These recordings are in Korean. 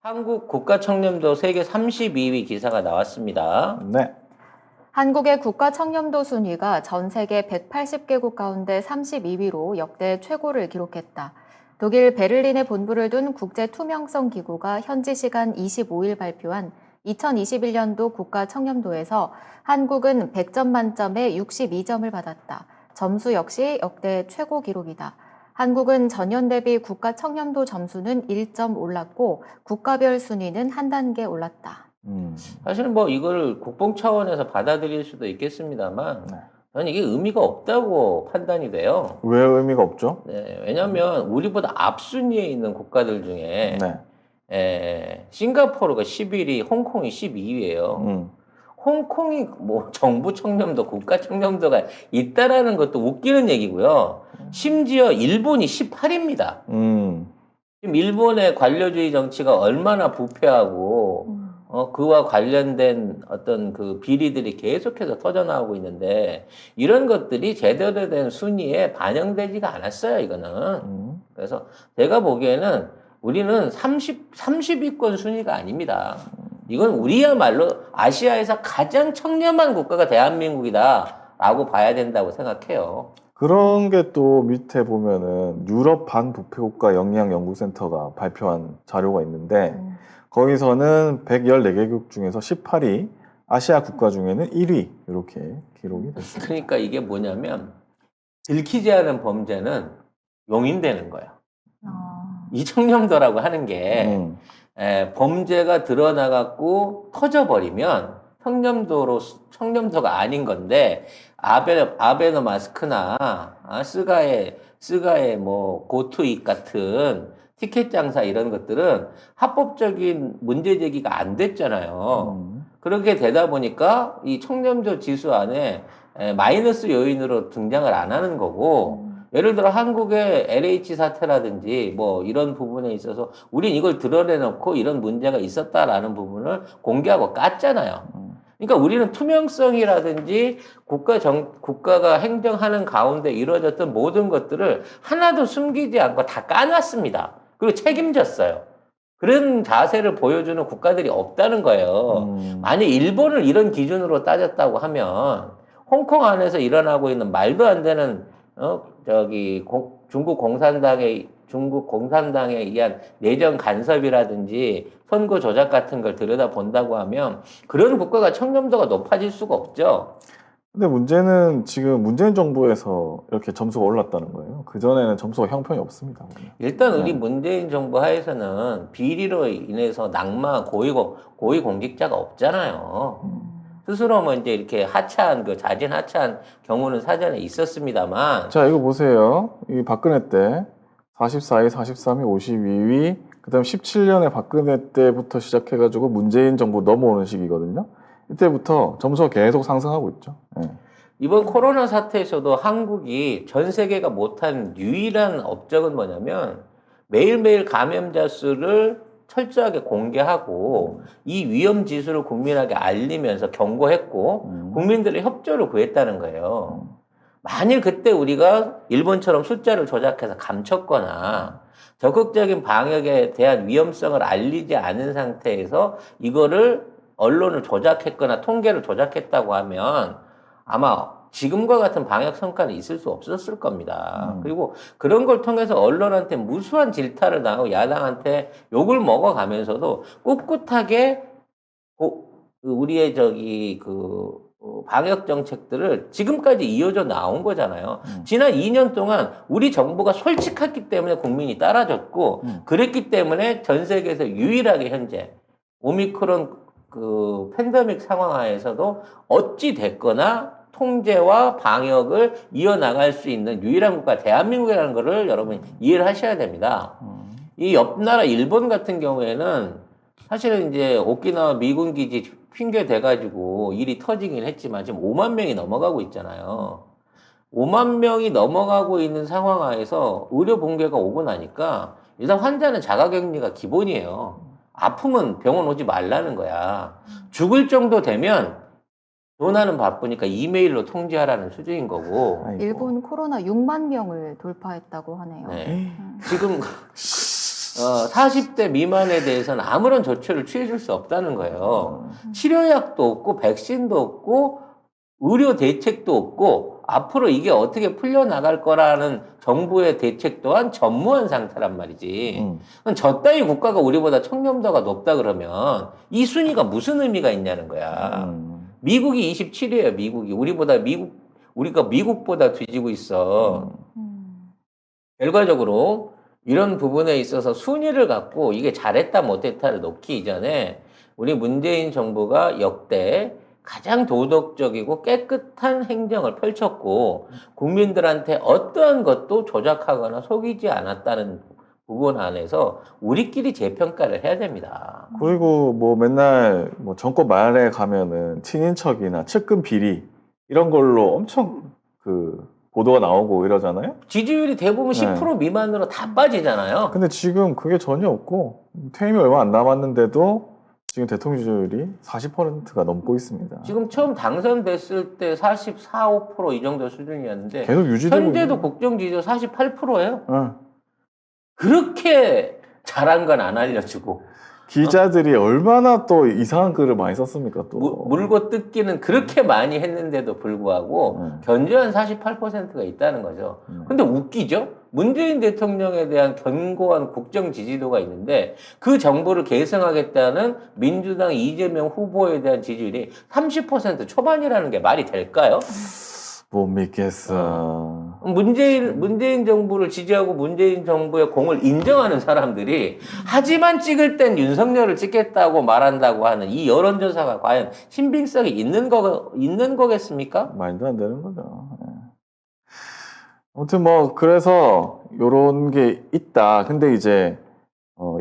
한국 국가청렴도 세계 32위 기사가 나왔습니다. 네. 한국의 국가 청렴도 순위가 전 세계 180개국 가운데 32위로 역대 최고를 기록했다. 독일 베를린에 본부를 둔 국제투명성기구가 현지 시간 25일 발표한 2021년도 국가 청렴도에서 한국은 100점 만점에 62점을 받았다. 점수 역시 역대 최고 기록이다. 한국은 전년 대비 국가 청렴도 점수는 1점 올랐고 국가별 순위는 한 단계 올랐다. 사실 뭐 이걸 국뽕 차원에서 받아들일 수도 있겠습니다만 네. 저는 이게 의미가 없다고 판단이 돼요. 왜 의미가 없죠? 네, 왜냐하면 우리보다 앞순위에 있는 국가들 중에 네. 싱가포르가 11위, 홍콩이 12위예요. 홍콩이 뭐 정부 청렴도, 국가 청렴도가 있다라는 것도 웃기는 얘기고요. 심지어 일본이 18위입니다. 지금 일본의 관료주의 정치가 얼마나 부패하고 그와 관련된 어떤 그 비리들이 계속해서 터져나오고 있는데 이런 것들이 제대로 된 순위에 반영되지가 않았어요, 이거는. 그래서 제가 보기에는 우리는 30위권 순위가 아닙니다. 이건 우리야말로 아시아에서 가장 청렴한 국가가 대한민국이다라고 봐야 된다고 생각해요. 그런 게 또 밑에 보면은 유럽 반부패국가 영양연구센터가 발표한 자료가 있는데 거기서는 114개국 중에서 18위, 아시아 국가 중에는 1위 이렇게 기록이 됐습니다. 그러니까 이게 뭐냐면 들키지 않은 범죄는 용인되는 거예요. 이 청렴도라고 하는 게 범죄가 드러나갖고 터져버리면 청렴도가 아닌 건데 아베노 마스크나 스가의 뭐 고투익 같은 티켓 장사 이런 것들은 합법적인 문제 제기가 안 됐잖아요. 그렇게 되다 보니까 이 청렴도 지수 안에 마이너스 요인으로 등장을 안 하는 거고 예를 들어 한국의 LH 사태라든지 뭐 이런 부분에 있어서 우린 이걸 드러내놓고 이런 문제가 있었다라는 부분을 공개하고 깠잖아요. 그러니까 우리는 투명성이라든지 국가가 행정하는 가운데 이루어졌던 모든 것들을 하나도 숨기지 않고 다 까놨습니다. 그리고 책임졌어요. 그런 자세를 보여주는 국가들이 없다는 거예요. 만약 일본을 이런 기준으로 따졌다고 하면 홍콩 안에서 일어나고 있는 말도 안 되는 중국 공산당에 의한 내정 간섭이라든지 선거 조작 같은 걸 들여다본다고 하면 그런 국가가 청렴도가 높아질 수가 없죠. 근데 문제는 지금 문재인 정부에서 이렇게 점수가 올랐다는 거예요. 그전에는 점수가 형편이 없습니다. 일단 우리 문재인 정부 하에서는 비리로 인해서 낙마 고위 공직자가 없잖아요. 스스로 뭐 이제 이렇게 자진 하차한 경우는 사전에 있었습니다만. 자, 이거 보세요. 이 박근혜 때 44위, 43위, 52위, 그 다음 17년에 박근혜 때부터 시작해가지고 문재인 정부 넘어오는 시기거든요. 이때부터 점수가 계속 상승하고 있죠. 네. 이번 코로나 사태에서도 한국이 전 세계가 못한 유일한 업적은 뭐냐면 매일매일 감염자 수를 철저하게 공개하고 이 위험 지수를 국민에게 알리면서 경고했고 국민들의 협조를 구했다는 거예요. 만일 그때 우리가 일본처럼 숫자를 조작해서 감췄거나 적극적인 방역에 대한 위험성을 알리지 않은 상태에서 이거를 언론을 조작했거나 통계를 조작했다고 하면 아마 지금과 같은 방역 성과는 있을 수 없었을 겁니다. 그리고 그런 걸 통해서 언론한테 무수한 질타를 당하고 야당한테 욕을 먹어가면서도 꿋꿋하게 우리의 방역 정책들을 지금까지 이어져 나온 거잖아요. 지난 2년 동안 우리 정부가 솔직했기 때문에 국민이 따라줬고 그랬기 때문에 전 세계에서 유일하게 현재 오미크론 팬데믹 상황 하에서도 어찌 됐거나 통제와 방역을 이어나갈 수 있는 유일한 국가 대한민국이라는 것을 여러분 이해를 하셔야 됩니다. 이 옆 나라 일본 같은 경우에는 사실은 이제 오키나와 미군 기지 핑계 대가지고 일이 터지긴 했지만 지금 5만 명이 넘어가고 있잖아요. 5만 명이 넘어가고 있는 상황 하에서 의료 붕괴가 오고 나니까 일단 환자는 자가격리가 기본이에요. 아프면 병원 오지 말라는 거야. 죽을 정도 되면 전화는 바쁘니까 이메일로 통지하라는 수준인 거고. 일본 코로나 6만 명을 돌파했다고 하네요. 네. 지금 40대 미만에 대해서는 아무런 조치를 취해줄 수 없다는 거예요. 치료약도 없고 백신도 없고 의료 대책도 없고 앞으로 이게 어떻게 풀려나갈 거라는 정부의 대책 또한 전무한 상태란 말이지. 그럼 저 따위 국가가 우리보다 청렴도가 높다 그러면 이 순위가 무슨 의미가 있냐는 거야. 미국이 27위예요. 미국이. 우리가 미국보다 뒤지고 있어. 결과적으로 이런 부분에 있어서 순위를 갖고 이게 잘했다 못했다를 놓기 이전에 우리 문재인 정부가 역대 가장 도덕적이고 깨끗한 행정을 펼쳤고 국민들한테 어떠한 것도 조작하거나 속이지 않았다는 부분 안에서 우리끼리 재평가를 해야 됩니다. 그리고 뭐 맨날 뭐 정권 말에 가면은 친인척이나 측근 비리 이런 걸로 엄청 그 보도가 나오고 이러잖아요. 지지율이 대부분 10% 미만으로 다 빠지잖아요. 근데 지금 그게 전혀 없고 퇴임이 얼마 안 남았는데도 지금 대통령 지지율이 40%가 넘고 있습니다. 지금 처음 당선됐을 때 44, 5% 이 정도 수준이었는데 계속 유지되고 현재도 있는. 국정 지지율 48%예요. 응. 그렇게 잘한 건 안 알려주고 기자들이 얼마나 또 이상한 글을 많이 썼습니까 또. 물고 뜯기는 그렇게 많이 했는데도 불구하고 견조한 48%가 있다는 거죠. 근데 웃기죠? 문재인 대통령에 대한 견고한 국정 지지도가 있는데 그 정부를 계승하겠다는 민주당 이재명 후보에 대한 지지율이 30% 초반이라는 게 말이 될까요? 못 믿겠어. 문재인 정부를 지지하고 문재인 정부의 공을 인정하는 사람들이 하지만 찍을 땐 윤석열을 찍겠다고 말한다고 하는 이 여론조사가 과연 신빙성이 있는 거겠습니까? 말도 안 되는 거죠. 예. 아무튼 뭐 그래서 요런 게 있다. 근데 이제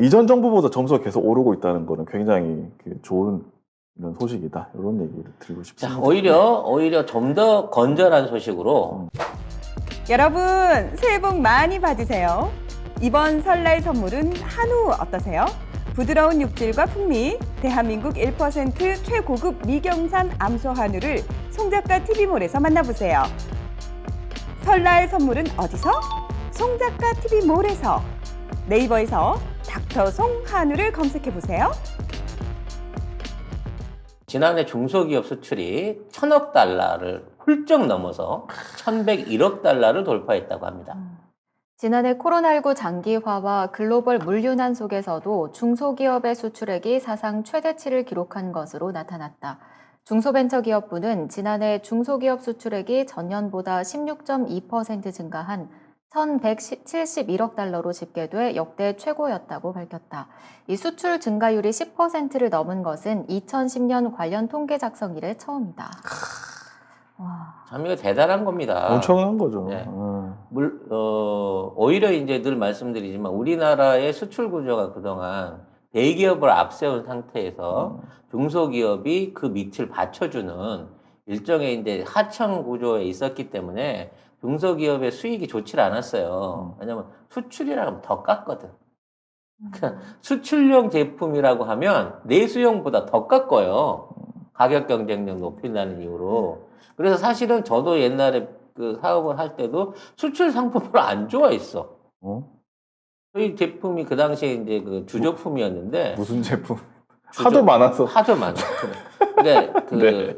이전 정부보다 점수가 계속 오르고 있다는 거는 굉장히 좋은 이런 소식이다. 이런 얘기를 드리고 싶습니다. 자, 오히려 좀 더 건전한 소식으로 여러분 새해 복 많이 받으세요. 이번 설날 선물은 한우 어떠세요? 부드러운 육질과 풍미, 대한민국 1% 최고급 미경산 암소 한우를 송작가 TV몰에서 만나보세요. 설날 선물은 어디서? 송작가 TV몰에서. 네이버에서 닥터송 한우를 검색해보세요. 지난해 중소기업 수출이 1,000억 달러를 훌쩍 넘어서 1,101억 달러를 돌파했다고 합니다. 지난해 코로나19 장기화와 글로벌 물류난 속에서도 중소기업의 수출액이 사상 최대치를 기록한 것으로 나타났다. 중소벤처기업부는 지난해 중소기업 수출액이 전년보다 16.2% 증가한 1,171억 달러로 집계돼 역대 최고였다고 밝혔다. 이 수출 증가율이 10%를 넘은 것은 2010년 관련 통계 작성 이래 처음이다. 와. 참 이거 대단한 겁니다. 엄청난 거죠. 네. 오히려 이제 늘 말씀드리지만 우리나라의 수출 구조가 그동안 대기업을 앞세운 상태에서 중소기업이 그 밑을 받쳐주는 일종의 이제 하청 구조에 있었기 때문에 중소기업의 수익이 좋지 않았어요. 왜냐면 수출이라면 더 깎거든. 수출용 제품이라고 하면 내수용보다 더 깎아요. 가격 경쟁력 높인다는 이유로. 그래서 사실은 저도 옛날에 그 사업을 할 때도 수출 상품을 안 좋아했어. 저희 제품이 그 당시에 이제 그 주조품이었는데. 무슨 제품? 하도 많아서. 하도 많아. 그러니까 그 네.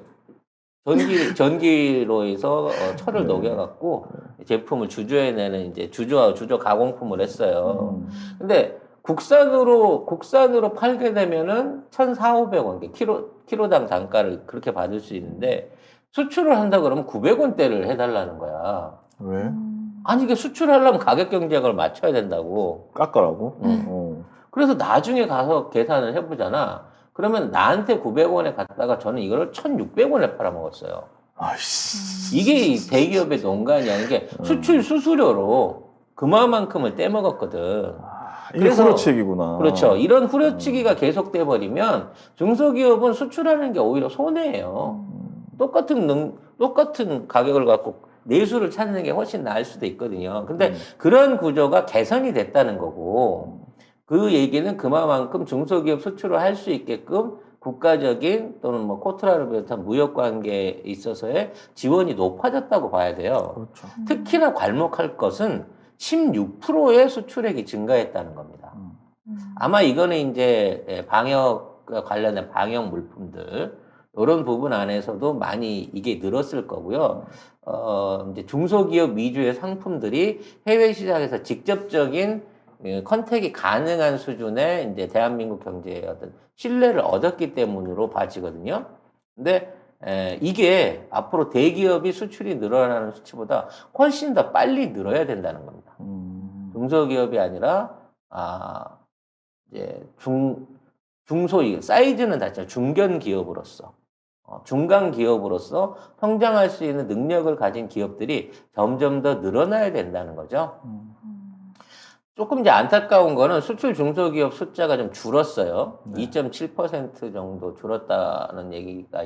전기로에서 철을 녹여갖고 제품을 주조해내는 이제 주조 가공품을 했어요. 근데 국산으로 팔게 되면은 1,400원, 키로당 단가를 그렇게 받을 수 있는데 수출을 한다 그러면 900원대를 해달라는 거야. 왜? 아니 이게 수출하려면 가격 경쟁을 맞춰야 된다고. 깎으라고? 그래서 나중에 가서 계산을 해보잖아. 그러면 나한테 900원에 갔다가 저는 이걸 1,600원에 팔아먹었어요. 아이씨. 이게 대기업의 농간이 아닌 게 수출 수수료로 그만큼을 떼먹었거든. 이게 후려치기구나. 그렇죠. 이런 후려치기가 계속돼 버리면 중소기업은 수출하는 게 오히려 손해예요. 똑같은 가격을 갖고 내수를 찾는 게 훨씬 나을 수도 있거든요. 근데 그런 구조가 개선이 됐다는 거고 그 얘기는 그만큼 중소기업 수출을 할 수 있게끔 국가적인 또는 뭐 코트라를 비롯한 무역 관계에 있어서의 지원이 높아졌다고 봐야 돼요. 그렇죠. 특히나 괄목할 것은 16%의 수출액이 증가했다는 겁니다. 아마 이거는 이제 방역과 관련된 방역 물품들 이런 부분 안에서도 많이 이게 늘었을 거고요. 이제 중소기업 위주의 상품들이 해외 시장에서 직접적인 컨택이 가능한 수준의 이제 대한민국 경제의 어떤 신뢰를 얻었기 때문으로 봐지거든요. 근데 이게 앞으로 대기업이 수출이 늘어나는 수치보다 훨씬 더 빨리 늘어야 된다는 겁니다. 중소기업이 아니라 이제 중소기업 사이즈는 다르지만 중견 기업으로서 중간 기업으로서 성장할 수 있는 능력을 가진 기업들이 점점 더 늘어나야 된다는 거죠. 조금 이제 안타까운 거는 수출 중소기업 숫자가 좀 줄었어요. 네. 2.7% 정도 줄었다는 얘기가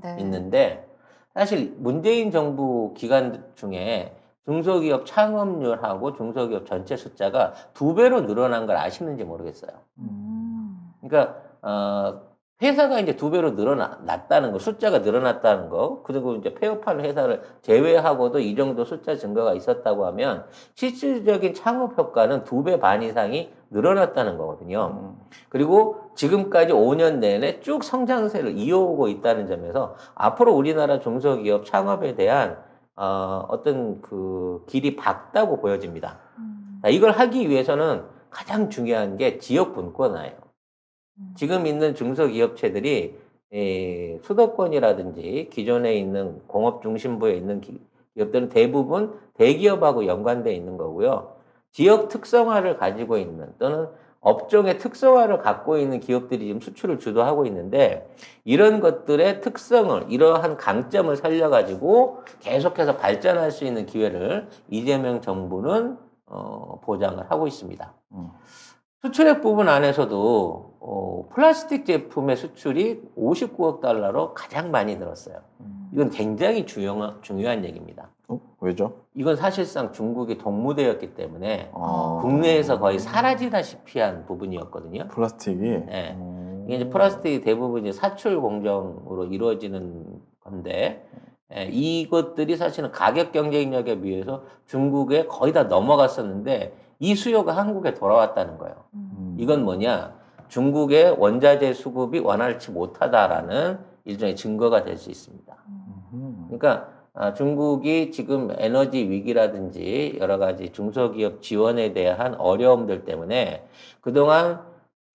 네. 있는데 사실 문재인 정부 기간 중에 중소기업 창업률하고 중소기업 전체 숫자가 2배로 늘어난 걸 아시는지 모르겠어요. 그러니까 회사가 이제 2배로 늘어났다는 거, 숫자가 늘어났다는 거, 그리고 이제 폐업한 회사를 제외하고도 이 정도 숫자 증가가 있었다고 하면 실질적인 창업 효과는 2배 반 이상이 늘어났다는 거거든요. 그리고 지금까지 5년 내내 쭉 성장세를 이어오고 있다는 점에서 앞으로 우리나라 중소기업 창업에 대한 어떤 그 길이 밝다고 보여집니다. 이걸 하기 위해서는 가장 중요한 게 지역 분권화예요. 지금 있는 중소기업체들이 수도권이라든지 기존에 있는 공업 중심부에 있는 기업들은 대부분 대기업하고 연관되어 있는 거고요. 지역 특성화를 가지고 있는 또는 업종의 특성화를 갖고 있는 기업들이 지금 수출을 주도하고 있는데 이런 것들의 특성을 이러한 강점을 살려가지고 계속해서 발전할 수 있는 기회를 이재명 정부는 보장을 하고 있습니다. 수출액 부분 안에서도 플라스틱 제품의 수출이 59억 달러로 가장 많이 늘었어요. 이건 굉장히 중요한 얘기입니다. 왜죠? 이건 사실상 중국이 동무대였기 때문에 국내에서 거의 사라지다시피 한 부분이었거든요. 플라스틱이? 네. 이게 이제 플라스틱이 대부분 이제 사출 공정으로 이루어지는 건데 이것들이 사실은 가격 경쟁력에 비해서 중국에 거의 다 넘어갔었는데 이 수요가 한국에 돌아왔다는 거예요. 이건 뭐냐? 중국의 원자재 수급이 원활치 못하다라는 일종의 증거가 될 수 있습니다. 그러니까 중국이 지금 에너지 위기라든지 여러 가지 중소기업 지원에 대한 어려움들 때문에 그동안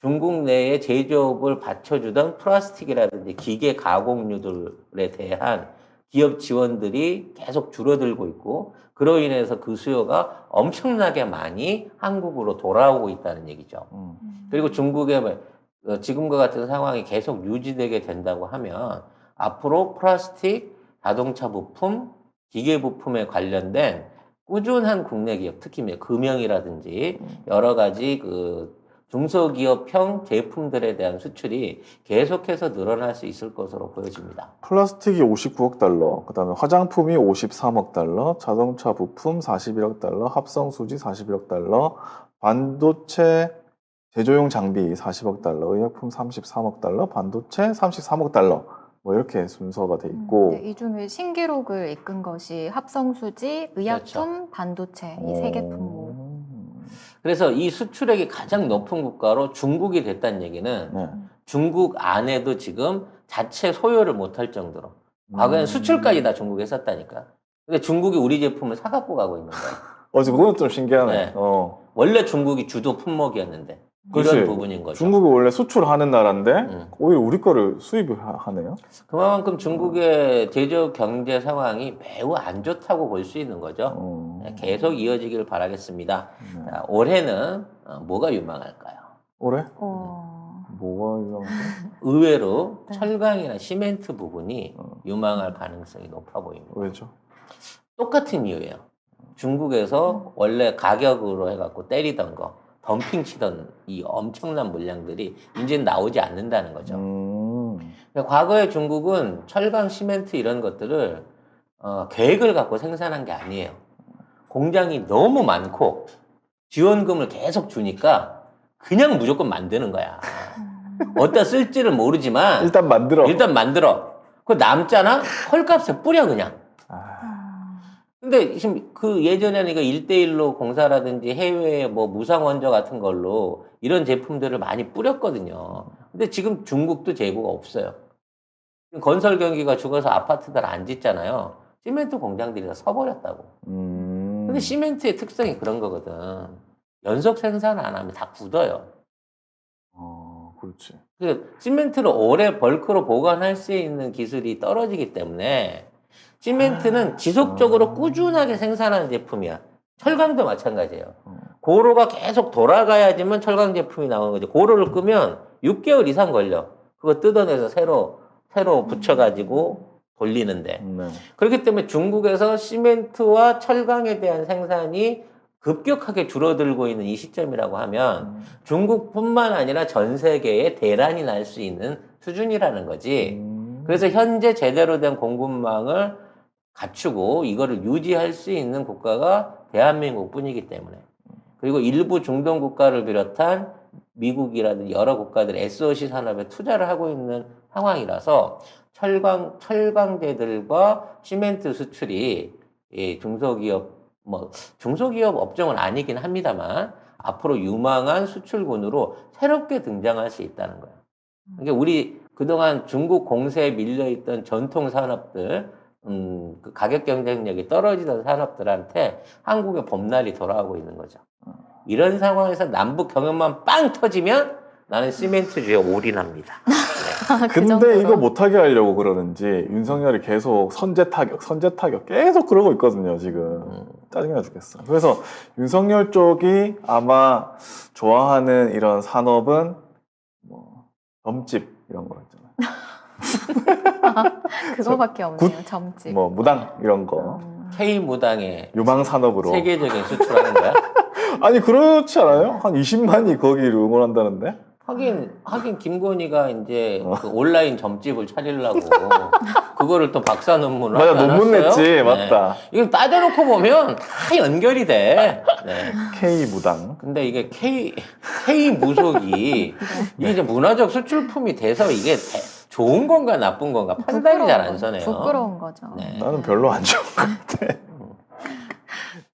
중국 내에 제조업을 받쳐주던 플라스틱이라든지 기계 가공류들에 대한 기업 지원들이 계속 줄어들고 있고 그로 인해서 그 수요가 엄청나게 많이 한국으로 돌아오고 있다는 얘기죠. 그리고 중국의 지금과 같은 상황이 계속 유지되게 된다고 하면 앞으로 플라스틱, 자동차 부품, 기계 부품에 관련된 꾸준한 국내 기업, 특히 금형이라든지 여러 가지 그 중소기업형 제품들에 대한 수출이 계속해서 늘어날 수 있을 것으로 보여집니다. 플라스틱이 59억 달러, 그 다음에 화장품이 53억 달러, 자동차 부품 41억 달러, 합성수지 41억 달러, 반도체 제조용 장비 40억 달러, 의약품 33억 달러, 반도체 33억 달러. 뭐 이렇게 순서가 돼 있고 이 중에 신기록을 이끈 것이 합성수지, 의약품, 그렇죠. 반도체 이 세 개 품목. 그래서 이 수출액이 가장 높은 국가로 중국이 됐다는 얘기는 네. 중국 안에도 지금 자체 소유를 못할 정도로 과거에는 수출까지 다 중국에 했었다니까. 근데 중국이 우리 제품을 사갖고 가고 있는 거야. 그건 좀 신기하네. 네. 원래 중국이 주도 품목이었는데 그렇지. 이런 부분인 거죠. 중국이 원래 수출하는 나라인데 오히려 우리 거를 수입하네요. 그만큼 중국의 제조 경제 상황이 매우 안 좋다고 볼 수 있는 거죠. 계속 이어지길 바라겠습니다. 자, 올해는 뭐가 유망할까요? 올해? 뭐가 유명한데? 의외로 네. 철강이나 시멘트 부분이 유망할 가능성이 높아 보입니다. 왜죠? 똑같은 이유예요. 중국에서 원래 가격으로 해갖고 때리던 거, 덤핑 치던 이 엄청난 물량들이 이제는 나오지 않는다는 거죠. 그러니까 과거에 중국은 철강, 시멘트 이런 것들을 계획을 갖고 생산한 게 아니에요. 공장이 너무 많고 지원금을 계속 주니까 그냥 무조건 만드는 거야. 어디다 쓸지를 모르지만 일단 만들어. 일단 만들어. 그 남잖아? 헐값에 뿌려 그냥. 근데 지금 그 예전에는 이거 1대1로 공사라든지 해외에 뭐 무상원조 같은 걸로 이런 제품들을 많이 뿌렸거든요. 근데 지금 중국도 재고가 없어요. 건설 경기가 죽어서 아파트들 안 짓잖아요. 시멘트 공장들이 다 서버렸다고. 근데 시멘트의 특성이 그런 거거든. 연속 생산 안 하면 다 굳어요. 그렇지. 그 시멘트를 오래 벌크로 보관할 수 있는 기술이 떨어지기 때문에 시멘트는 지속적으로 꾸준하게 생산하는 제품이야. 철강도 마찬가지예요. 고로가 계속 돌아가야지만 철강 제품이 나오는 거죠. 고로를 끄면 6개월 이상 걸려. 그거 뜯어내서 새로 붙여가지고 돌리는데. 네. 그렇기 때문에 중국에서 시멘트와 철강에 대한 생산이 급격하게 줄어들고 있는 이 시점이라고 하면 중국뿐만 아니라 전 세계에 대란이 날 수 있는 수준이라는 거지. 그래서 현재 제대로 된 공급망을 갖추고 이거를 유지할 수 있는 국가가 대한민국뿐이기 때문에. 그리고 일부 중동 국가를 비롯한 미국이라든지 여러 국가들이 SOC 산업에 투자를 하고 있는 상황이라서 철강제들과 시멘트 수출이 중소기업 업종은 아니긴 합니다만 앞으로 유망한 수출군으로 새롭게 등장할 수 있다는 거예요. 그러니까 우리 그동안 중국 공세에 밀려있던 전통 산업들, 그 가격 경쟁력이 떨어지던 산업들한테 한국의 봄날이 돌아오고 있는 거죠. 이런 상황에서 남북 경협만 빵 터지면 나는 시멘트주에 올인합니다. 네. 그 근데 정도로. 이거 못하게 하려고 그러는지 윤석열이 계속 선제 타격 계속 그러고 있거든요, 지금. 짜증나 죽겠어. 그래서 윤석열 쪽이 아마 좋아하는 이런 산업은 뭐 점집 이런 거 있잖아요. 그거밖에 없네요. 점집. 뭐 무당 이런 거. K무당의 유망 산업으로. 세계적인 수출하는 거야? 아니 그렇지 않아요? 한 20만이 거기를 응원한다는데? 하긴 김건희가 이제 그 온라인 점집을 차리려고 그거를 또 박사 논문을 맞아, 하지 논문 않았어요? 냈지. 맞다. 이걸 따져놓고 보면 다 연결이 돼. 네. K 무당. 근데 이게 K 무속이 이게 이제 문화적 수출품이 돼서 이게 좋은 건가 나쁜 건가 판단이 잘 안 서네요. 부끄러운 거죠. 네. 나는 별로 안 좋은 것 같아.